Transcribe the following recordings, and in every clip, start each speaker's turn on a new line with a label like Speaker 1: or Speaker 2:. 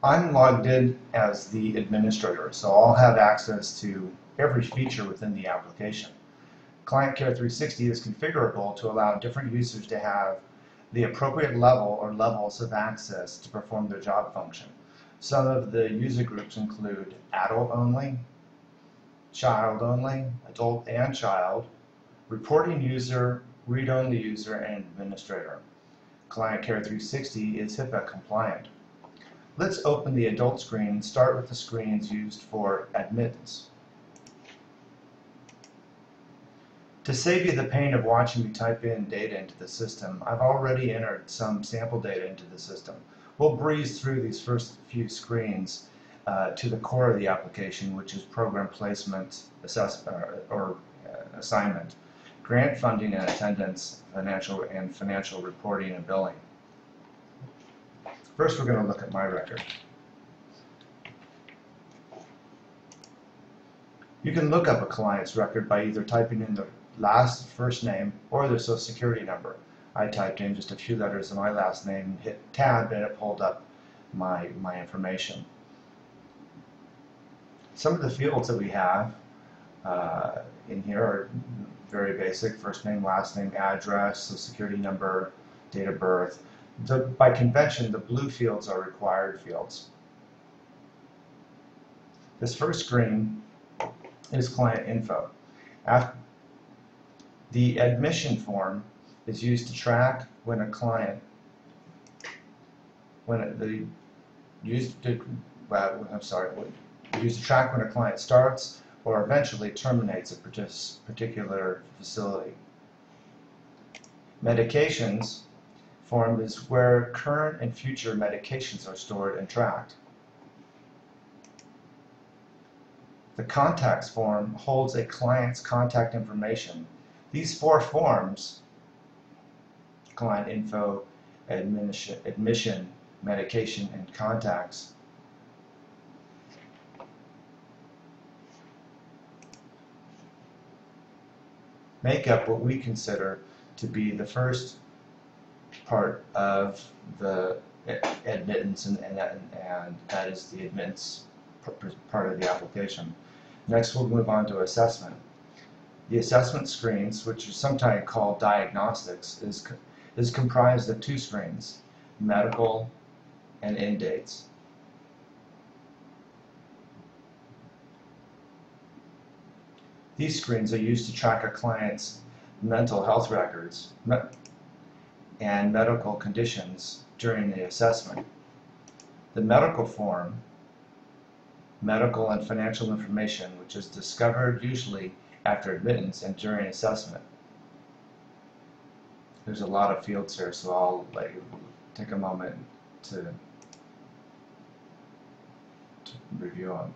Speaker 1: I'm logged in as the administrator, so I'll have access to every feature within the application. ClientCare360 is configurable to allow different users to have the appropriate level or levels of access to perform their job function. Some of the user groups include adult only, child only, adult and child, reporting user, read-only user, and administrator. ClientCare360 is HIPAA compliant. Let's open the adult screen and start with the screens used for admittance. To save you the pain of watching me type in data into the system, I've already entered some sample data into the system. We'll breeze through these first few screens to the core of the application, which is program placement, assessment, or assignment, grant funding and attendance, financial reporting and billing. First, we're going to look at my record. You can look up a client's record by either typing in the first name or their social security number. I typed in just a few letters of my last name, hit tab, and it pulled up my information. Some of the fields that we have in here are very basic: first name, last name, address, social security number, date of birth. By convention, the blue fields are required fields. This first screen is client info. The admission form is used to track when a client, used to track when a client starts or eventually terminates a particular facility. Medications form is where current and future medications are stored and tracked. The contacts form holds a client's contact information. These four forms, client info, admission, medication, and contacts, make up what we consider to be the first part of the admittance, and that is the admittance part of the application. Next, we'll move on to assessment. The assessment screens, which are sometimes called diagnostics, is comprised of two screens: medical and end dates. These screens are used to track a client's mental health records and medical conditions during the assessment. The medical form, medical and financial information, which is discovered usually after admittance and during assessment. There's a lot of fields here, so I'll let you take a moment to review them.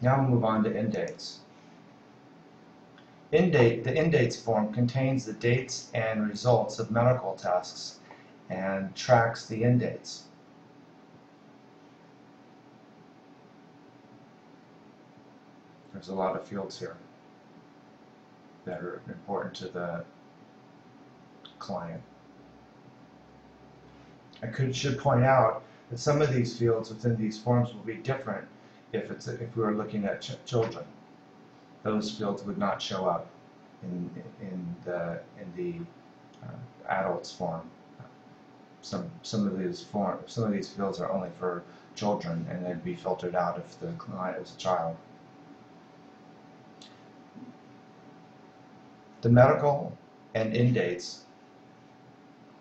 Speaker 1: Now we'll move on to end dates. The end dates form contains the dates and results of medical tests and tracks the end dates. There's a lot of fields here that are important to the client. I should point out that some of these fields within these forms will be different if we were looking at children. Those fields would not show up in the adults form. Some of these fields are only for children, and they'd be filtered out if the client is a child. The medical and end dates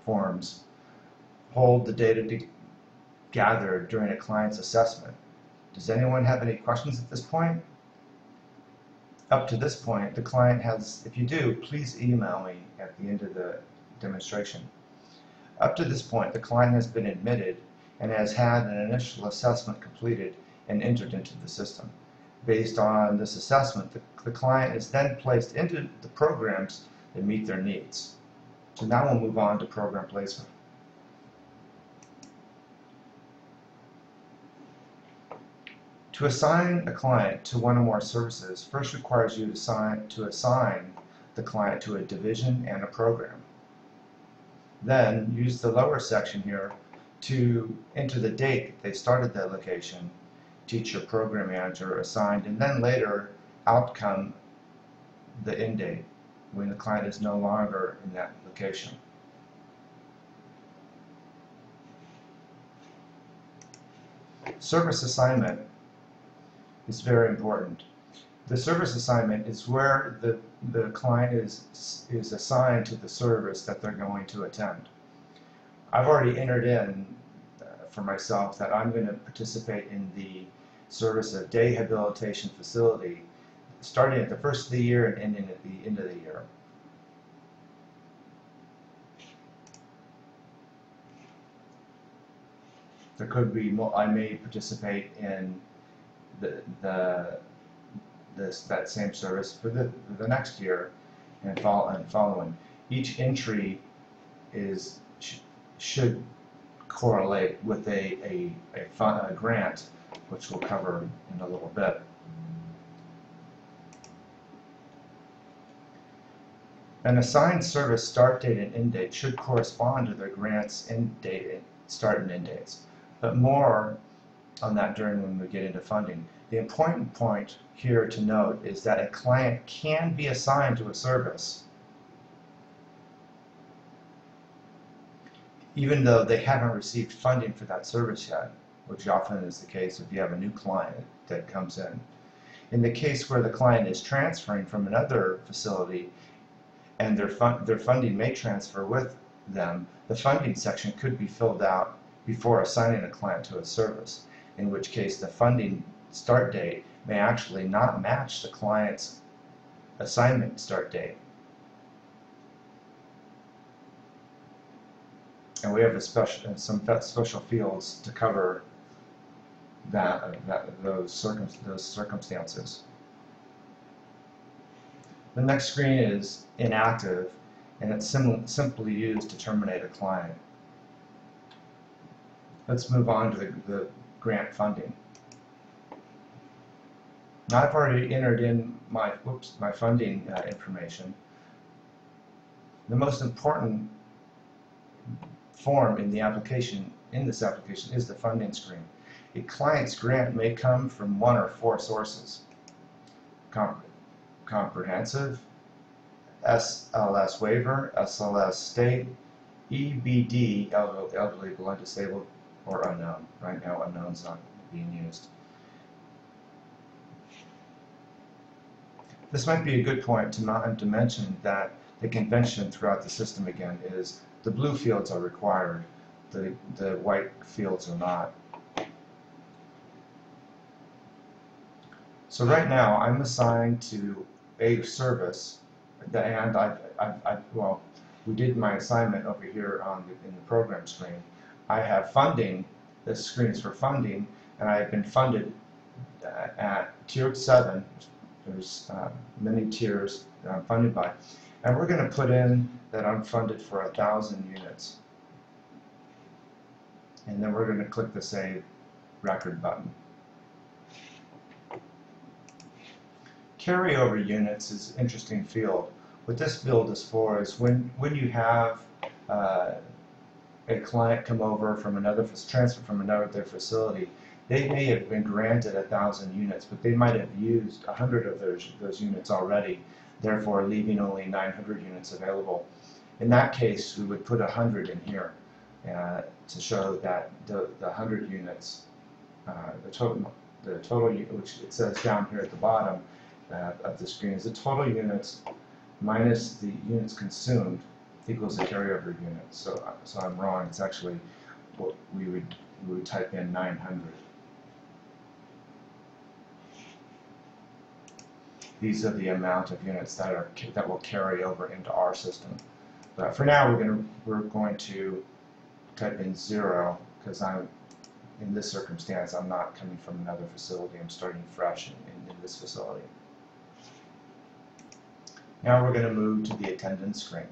Speaker 1: forms hold the data gathered during a client's assessment. Does anyone have any questions at this point? Up to this point, the client has, if you do, please email me at the end of the demonstration. Up to this point, the client has been admitted and has had an initial assessment completed and entered into the system. Based on this assessment, the client is then placed into the programs that meet their needs. So now we'll move on to program placement. To assign a client to one or more services first requires you to assign the client to a division and a program. Then use the lower section here to enter the date that they started that location, teacher, program manager, assigned, and then later outcome the end date when the client is no longer in that location. Service assignment is very important. The service assignment is where the client is assigned to the service that they're going to attend. I've already entered in for myself that I'm going to participate in the service of day habilitation facility starting at the first of the year and ending at the end of the year. There could be, I may participate in that same service for the next year and following. Each entry should correlate with a grant, which we'll cover in a little bit. An assigned service start date and end date should correspond to the grant's start and end dates, but more on that when we get into funding. The important point here to note is that a client can be assigned to a service even though they haven't received funding for that service yet, which often is the case if you have a new client that comes in. In the case where the client is transferring from another facility and their funding may transfer with them, the funding section could be filled out before assigning a client to a service, in which case the funding start date may actually not match the client's assignment start date. And we have some special fields to cover those circumstances. The next screen is inactive, and it's simply used to terminate a client. Let's move on to the grant funding. Now I've already entered in my funding information. The most important form in this application is the funding screen. A client's grant may come from one or four sources: comprehensive, SLS waiver, SLS state, EBD, elderly, blind, disabled, or unknown. Right now, unknown's not being used. This might be a good point to mention that the convention throughout the system again is the blue fields are required, the white fields are not. So right now I'm assigned to a service, and we did my assignment over here in the program screen. I have funding. This screen is for funding, and I have been funded at tier 7. There's many tiers that I'm funded by, and we're going to put in that I'm funded for 1,000 units, and then we're going to click the Save Record button. Carryover units is an interesting field. What this field is for is when you have a client come over from transfer from another facility, they may have been granted 1,000 units, but they might have used 100 of those units already, therefore leaving only 900 units available. In that case, we would put 100 in here to show that the 100 units, the total, which it says down here at the bottom of the screen, is the total units minus the units consumed equals the carryover unit. So I'm wrong. It's actually what we would type in 900. These are the amount of units that will carry over into our system. But for now, we're going to type in 0 because in this circumstance I'm not coming from another facility. I'm starting fresh in this facility. Now we're going to move to the attendance screen.